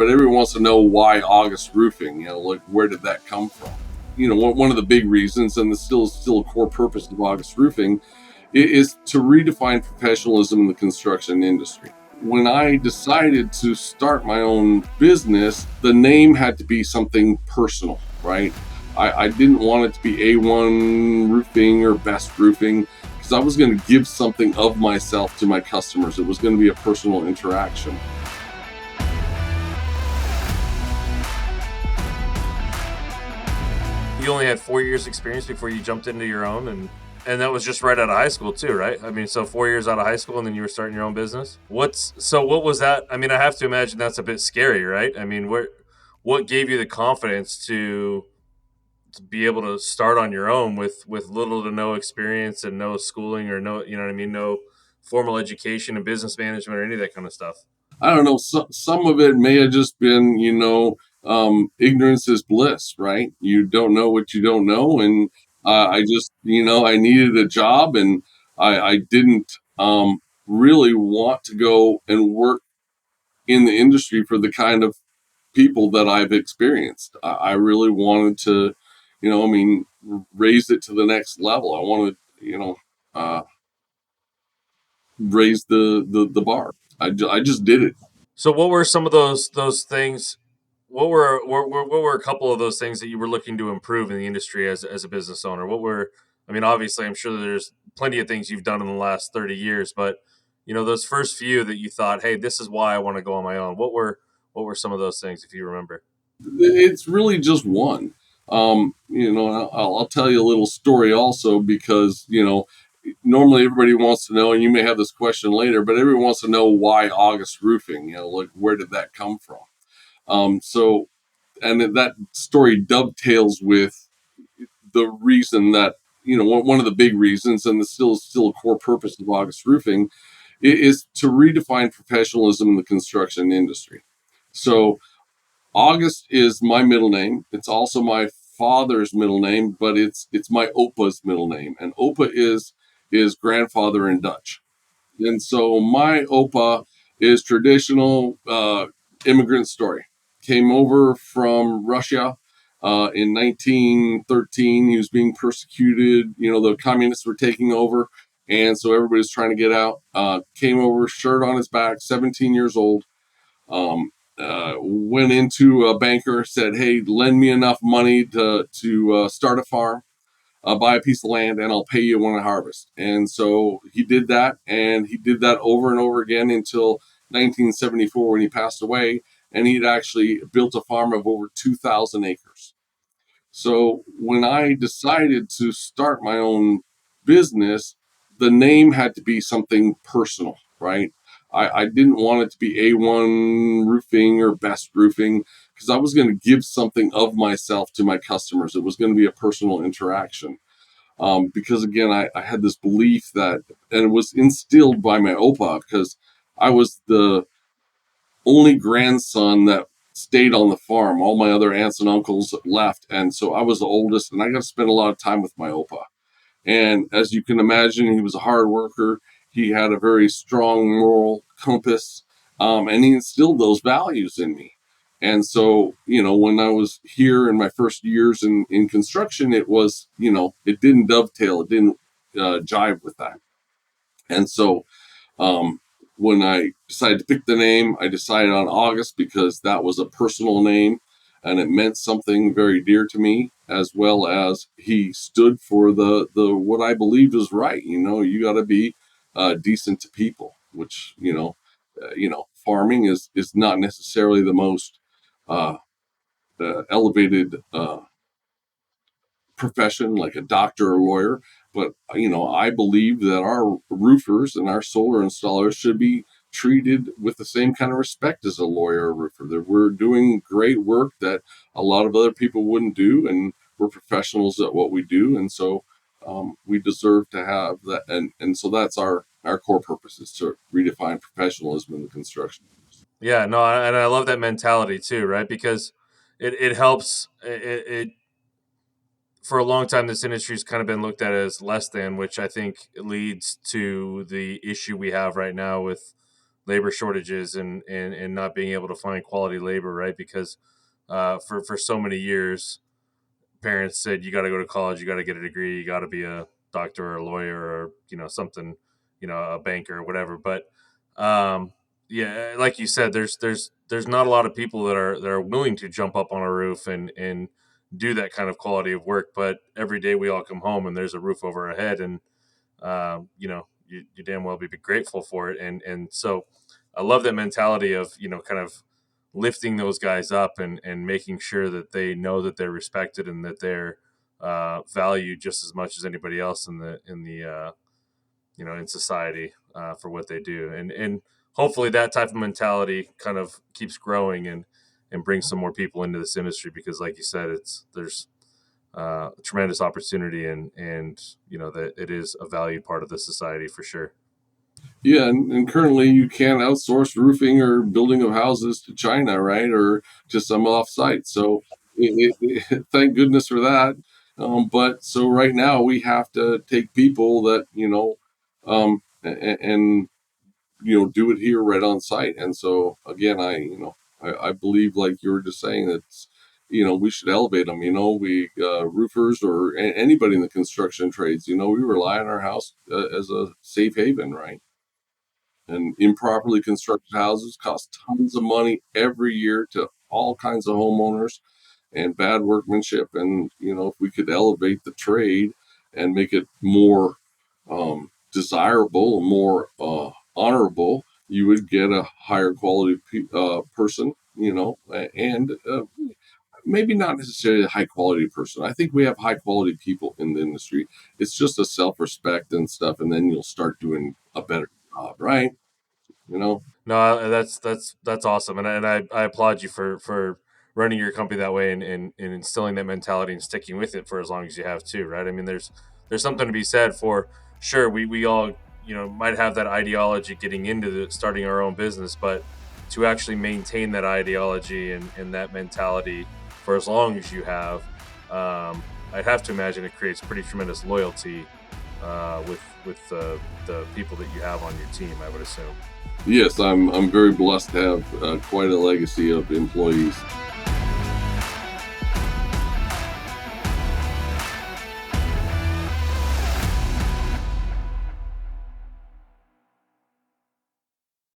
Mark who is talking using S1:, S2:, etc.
S1: but everyone wants to know why August roofing. Like, where did that come from? One of the big reasons, and it's still a core purpose of August roofing, is to redefine professionalism in the construction industry. When I decided to start my own business, the name had to be something personal, right? I didn't want it to be A1 roofing or best roofing, because I was going to give something of myself to my customers. It was going to be a personal interaction.
S2: You only had 4 years experience before you jumped into your own, and that was just right out of high school too, right? I mean, so 4 years out of high school and then you were starting your own business. What was that? I mean, I have to imagine that's a bit scary, right? I mean, what gave you the confidence to be able to start on your own with little to no experience and no schooling, or no, you know what I mean, no formal education in business management or any of that kind of stuff?
S1: I don't know. Some of it may have just been, ignorance is bliss, right? You don't know what you don't know. And I just, I needed a job, and I didn't really want to go and work in the industry for the kind of people that I've experienced. I really wanted to, raise it to the next level. I wanted, uh, raise the bar. I just did it.
S2: So what were some of those things? What were a couple of those things that you were looking to improve in the industry as a business owner? What were, I mean, obviously, I'm sure there's plenty of things you've done in the last 30 years, but those first few that you thought, hey, this is why I want to go on my own. What were some of those things, if you remember?
S1: It's really just one. I'll tell you a little story also, because, normally everybody wants to know, and you may have this question later, but everyone wants to know why August roofing, like, where did that come from? So, and that story dovetails with the reason that, one of the big reasons, and it's still a core purpose of August roofing, is to redefine professionalism in the construction industry. So August is my middle name. It's also my father's middle name, but it's my opa's middle name, and opa is grandfather in Dutch. And so my opa is traditional immigrant story. Came over from Russia in 1913. He was being persecuted. The communists were taking over, and so everybody was trying to get out. Came over, shirt on his back, 17 years old. Went into a banker, said, "Hey, lend me enough money to start a farm, buy a piece of land, and I'll pay you when I harvest." And so he did that, and he did that over and over again until 1974, when he passed away, and he'd actually built a farm of over 2,000 acres. So when I decided to start my own business, the name had to be something personal, right? I didn't want it to be A1 roofing or best roofing, because I was going to give something of myself to my customers. It was going to be a personal interaction. Because again, I had this belief that, and it was instilled by my opa, because I was the only grandson that stayed on the farm. All my other aunts and uncles left, and so I was the oldest, and I got to spend a lot of time with my opa. And as you can imagine, he was a hard worker. He had a very strong moral compass, and he instilled those values in me. And so, when I was here in my first years in construction, it was, it didn't dovetail, it didn't jive with that. And so, when I decided to pick the name, I decided on August, because that was a personal name, and it meant something very dear to me, as well as he stood for the what I believed was right. You got to be decent to people, which, farming is not necessarily the most uh, elevated profession, like a doctor or lawyer. But, I believe that our roofers and our solar installers should be treated with the same kind of respect as a lawyer or roofer. That we're doing great work that a lot of other people wouldn't do, and we're professionals at what we do. And so we deserve to have that. And so that's our core purpose, is to redefine professionalism in the construction.
S2: Yeah, no, and I love that mentality too, right? Because it helps. It for a long time, this industry's kind of been looked at as less than, which I think leads to the issue we have right now with labor shortages and not being able to find quality labor, right? Because for so many years, parents said you got to go to college, you got to get a degree, you got to be a doctor or a lawyer or something, a banker or whatever. But yeah, like you said, there's not a lot of people that are willing to jump up on a roof and do that kind of quality of work. But every day we all come home and there's a roof over our head, and you damn well be grateful for it. And so I love that mentality of kind of lifting those guys up and making sure that they know that they're respected and that they're valued just as much as anybody else in society for what they do. And hopefully that type of mentality kind of keeps growing and brings some more people into this industry, because like you said, there's a tremendous opportunity, and that it is a valued part of the society for sure.
S1: Yeah, and currently you can't outsource roofing or building of houses to China, right, or to some offsite. So thank goodness for that. But so right now we have to take people that and do it here right on site. And so again, I believe, like you were just saying, that we should elevate them. We roofers or anybody in the construction trades. We rely on our house as a safe haven, right? And improperly constructed houses cost tons of money every year to all kinds of homeowners, and bad workmanship. And if we could elevate the trade and make it more desirable, more honorable, you would get a higher quality person. And maybe not necessarily a high quality person. I think we have high quality people in the industry. It's just a self respect and stuff, and then you'll start doing a better job, right? you know
S2: No, that's awesome, and I applaud you for running your company that way and instilling that mentality and sticking with it for as long as you have too, right? I mean, there's something to be said for sure. We all might have that ideology getting into starting our own business, but to actually maintain that ideology and that mentality for as long as you have, I'd have to imagine it creates pretty tremendous loyalty with the people that you have on your team, I would assume.
S1: yes, I'm very blessed to have quite a legacy of employees.